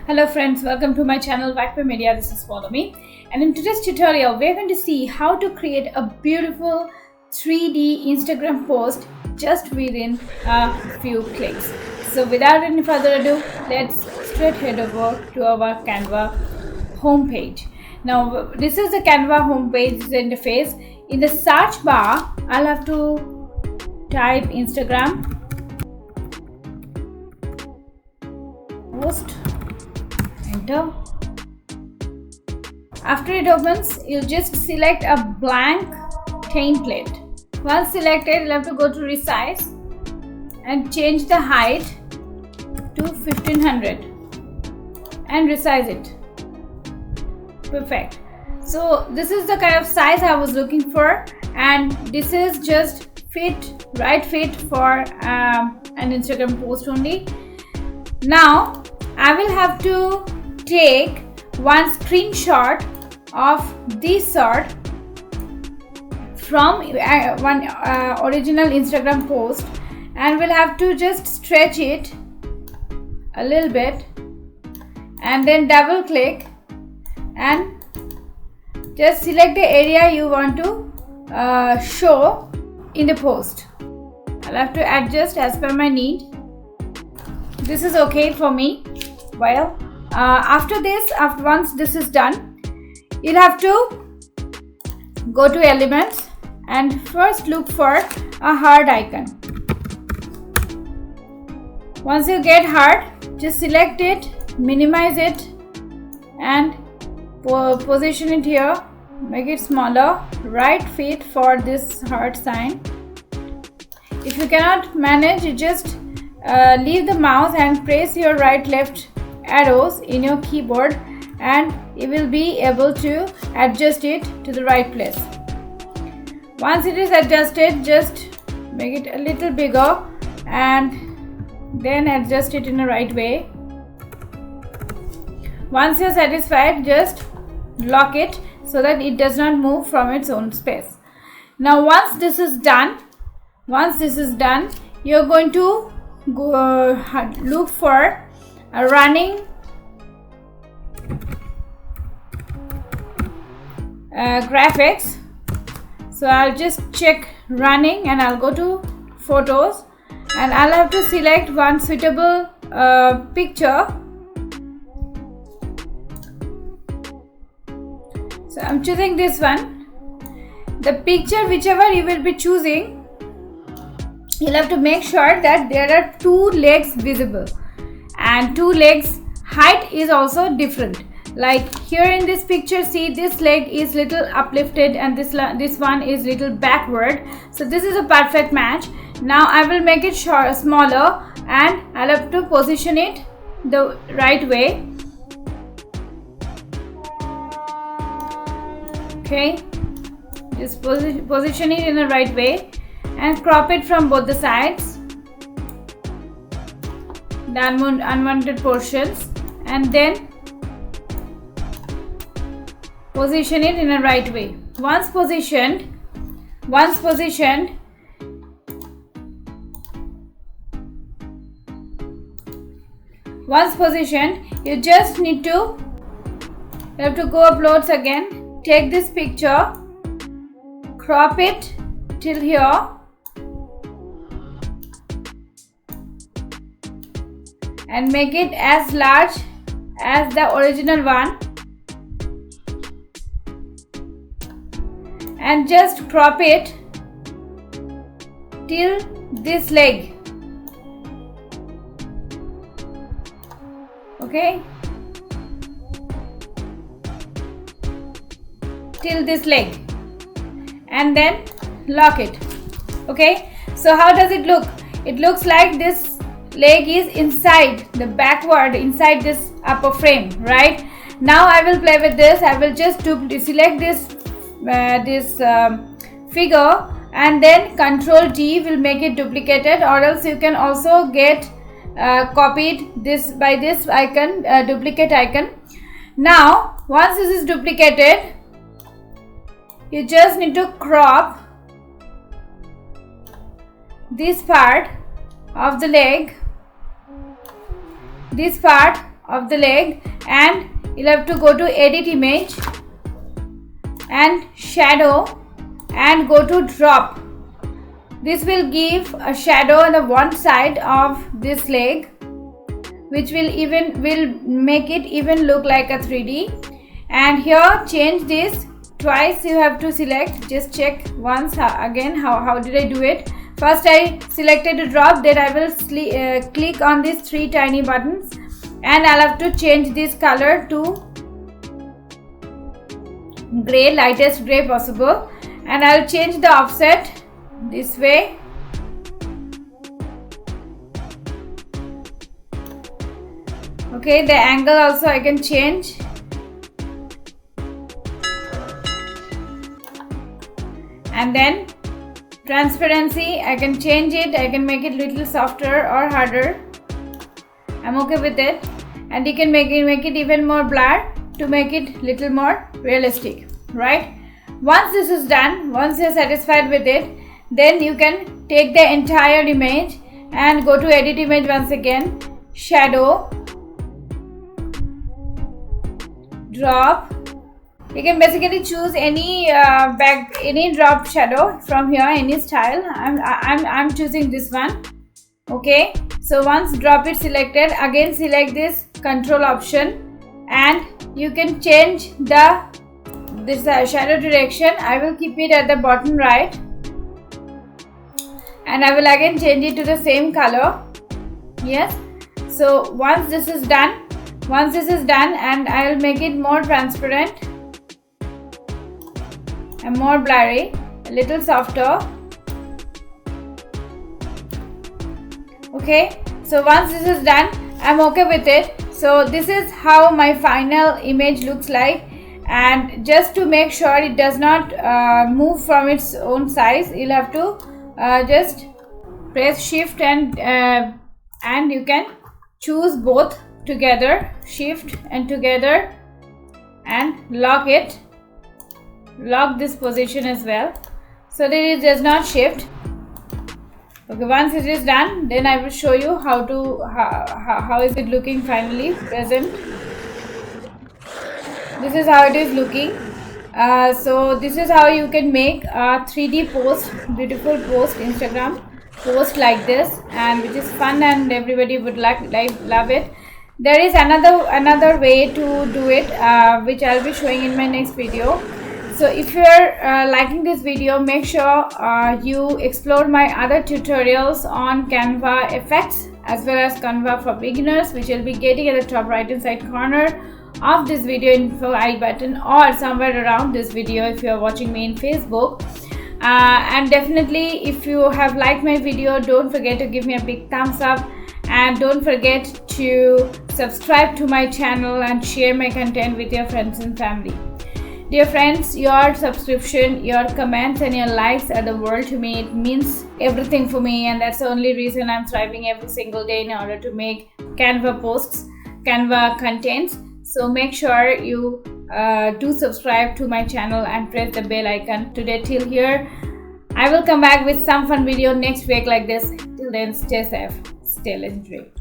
Hello friends, welcome to my channel VAGPE Media. This is Follow Me, and in today's tutorial we're going to see how to create a beautiful 3D Instagram post just within a few clicks. So without any further ado, let's straight head over to our Canva homepage. Now this is the Canva homepage interface. In the search bar, I'll have to type Instagram post. Enter. After it opens, you'll just select a blank template. Once selected, you'll have to go to Resize and change the height to 1500 and resize it. Perfect. So this is the kind of size I was looking for, and this is just right fit for an Instagram post only. Now I will have to take one screenshot of this sort from one original Instagram post, and we'll have to just stretch it a little bit and then double click and just select the area you want to show in the post. I'll have to adjust as per my need. This is okay for me. Well, once this is done, you'll have to go to elements and first look for a heart icon. Once you get heart, just select it, minimize it and position it here, make it smaller, right fit for this heart sign. If you cannot manage, you just leave the mouse and press your right left arrows in your keyboard, and you will be able to adjust it to the right place. Once it is adjusted, just make it a little bigger and then adjust it in the right way. Once you're satisfied, just lock it so that it does not move from its own space. Now once this is done, you're going to go look for a running graphics. So I'll just check running and I'll go to photos and I'll have to select one suitable picture. So I'm choosing this one. The picture, whichever you will be choosing, you'll have to make sure that there are two legs visible, and two legs height is also different. Like here in this picture, see, this leg is little uplifted and this one is little backward, so this is a perfect match. Now I will make it smaller and I'll have to position it the right way. Okay, just position it in the right way and crop it from both the sides, the unwanted portions, and then position it in a right way. Once positioned, you just have to go uploads again, take this picture, crop it till here and make it as large as the original one, and just crop it till this leg. Okay, till this leg, and then lock it. Okay, so how does it look? It looks like this leg is inside inside this upper frame. Right now I will play with this. I will just select this figure and then Ctrl D will make it duplicated, or else you can also get copied this by this icon, duplicate icon. Now once this is duplicated, you just need to crop this part of the leg, this part of the leg, and you'll have to go to edit image and shadow and go to drop. This will give a shadow on the one side of this leg, which will make it even look like a 3D. And here change this twice. You have to select, just check once again how did I do it. First I selected to drop, then I will click on these 3 tiny buttons, and I'll have to change this color to gray, lightest gray possible, and I'll change the offset this way. Okay, the angle also I can change. And then transparency, I can change it, I can make it little softer or harder. I'm okay with it. And you can make it even more blur to make it little more realistic, right? Once this is done, once you're satisfied with it, then you can take the entire image and go to edit image once again, shadow, drop. You can basically choose any drop shadow from here, any style. I'm choosing this one. Okay, so once drop is selected, again select this control option, and you can change this shadow direction. I will keep it at the bottom right, and I will again change it to the same color. Yes, so once this is done, and I will make it more transparent and more blurry, a little softer. Okay, so once this is done, I'm okay with it. So this is how my final image looks like, and just to make sure it does not move from its own size, you'll have to just press shift and you can choose both together, shift and together, and lock this position as well, so that it does not shift. Okay, once it is done, then I will show you how is it looking finally present. This is how it is looking. So this is how you can make a 3D post, beautiful post, Instagram post like this, and which is fun and everybody would love it. There is another way to do it, which I'll be showing in my next video. So if you're liking this video, make sure you explore my other tutorials on Canva effects as well as Canva for beginners, which you'll be getting at the top right hand side corner of this video info I button, or somewhere around this video if you're watching me in Facebook. And definitely, if you have liked my video, don't forget to give me a big thumbs up, and don't forget to subscribe to my channel and share my content with your friends and family. Dear friends, your subscription, your comments and your likes are the world to me. It means everything for me, and that's the only reason I'm thriving every single day in order to make Canva posts, Canva contents. So make sure you do subscribe to my channel and press the bell icon. Today till here, I will come back with some fun video next week like this. Till then, stay safe, stay legendary.